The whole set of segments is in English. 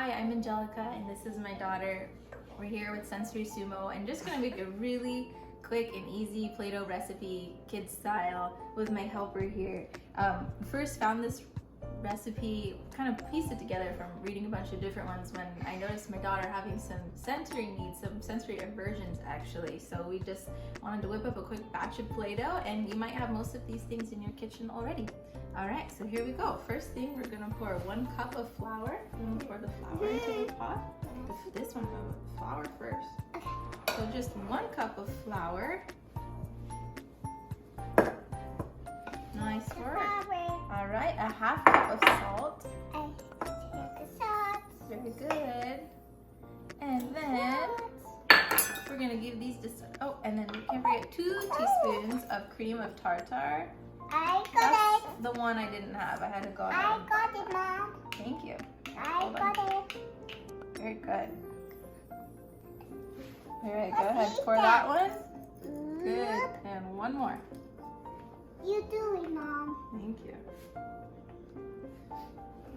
Hi, I'm Angelica and this is my daughter. We're here with Sensory Sumo and just gonna make a really quick and easy Play-Doh recipe, kid style, with my helper here. First found this recipe, kind of pieced it together from reading a bunch of different ones when I noticed my daughter having some sensory needs, some sensory aversions actually. So we just wanted to whip up a quick batch of Play-Doh, and you might have most of these things in your kitchen already. All right, so here we go. First thing, we're gonna pour 1 cup of flour. I'm gonna pour the flour into the pot. This one, flour first. So just 1 cup of flour. Nice work. All right, a 1/2 cup of salt. Very good. And then we're gonna give these just, oh, and then we can't forget 2 teaspoons of cream of tartar. That's the one I didn't have. I had to go ahead. I got it, Mom. Thank you. I got it. Very good. All right, go ahead, pour that one. Good, and 1 more. You do it, Mom. Thank you.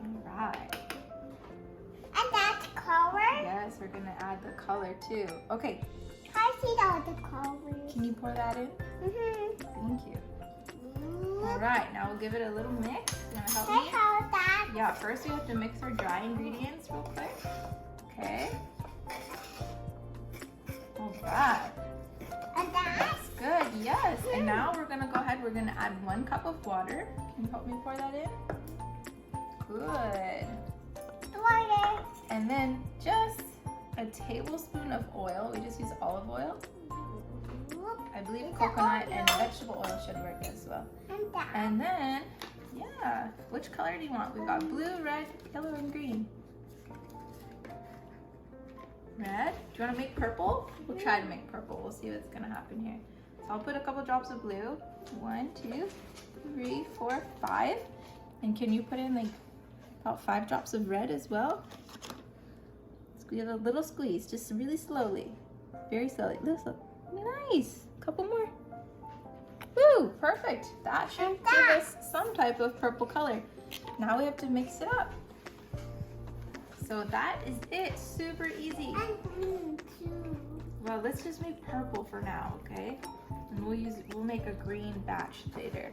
All right. And that's color. Yes, we're gonna add the color too. Okay, I see all the colors. can you pour that in? Thank you. All right, now we'll give it a little mix. You wanna help me? How that? Yeah, first we have to mix our dry ingredients real quick. Okay. All right. And that? That's good, yes. And now we're gonna go ahead, we're gonna add 1 cup of water. Can you help me pour that in? Good. Water. And then just a tablespoon of oil. We just use olive oil. I believe coconut and vegetable oil should work as well. And that. And then, yeah, which color do you want? We've got blue, red, yellow, and green. Red? Do you want to make purple? We'll try to make purple. We'll see what's gonna happen here. So I'll put a couple drops of blue. 1, 2, 3, 4, 5. And can you put in like about 5 drops of red as well? Squeeze a little squeeze, just really slowly. Very slowly. Listen. Nice. Couple more. Woo! Perfect. That should give us some type of purple color. Now we have to mix it up. So that is it. Super easy. And blue too. Well, let's just make purple for now, okay? And we'll make a green batch later.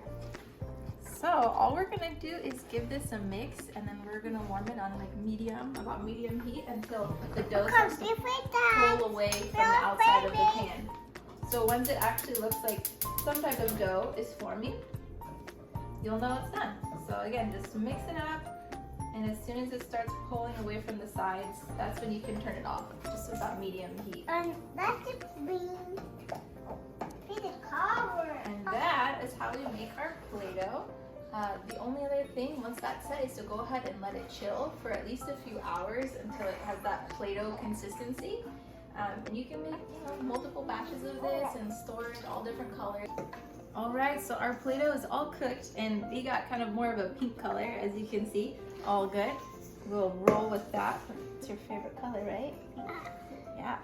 So all we're gonna do is give this a mix, and then we're gonna warm it on like about medium heat until the dough starts to pull away from the outside of the pan. So once it actually looks like some type of dough is forming, you'll know it's done. So again, just mix it up, and as soon as it starts pulling away from the sides, that's when you can turn it off, just about medium heat. And that's the green. See the color. And that is how we make our Play-Doh. The only other thing, once that's set, is to go ahead and let it chill for at least a few hours until it has that Play-Doh consistency. And you can make multiple batches of this and store it all different colors. All right, so our Play-Doh is all cooked, and we got kind of more of a pink color, as you can see. All good. We'll roll with that. It's your favorite color, right? Yeah.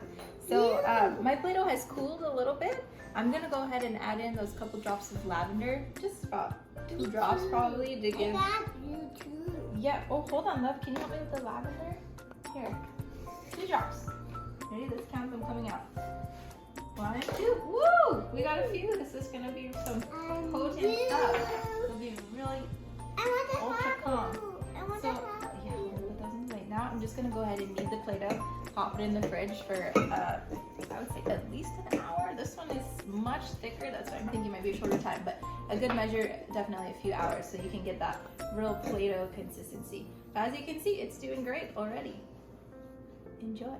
So my Play-Doh has cooled a little bit. I'm gonna go ahead and add in those couple drops of lavender, just about 2 drops probably to give. You too. Yeah. Oh, hold on, love. Can you help me with the lavender? Here. 2 drops. Ready? Let's count them coming out. 1, 2. Woo! We got a few. This is gonna be some potent stuff. It'll be really ultra calm. So yeah, we'll put those in the plate. Now I'm just gonna go ahead and knead the Play-Doh, pop it in the fridge for I would say at least an hour. This one is much thicker, that's why I'm thinking it might be a shorter time, but a good measure, definitely a few hours, so you can get that real Play-Doh consistency. But as you can see, it's doing great already. Enjoy.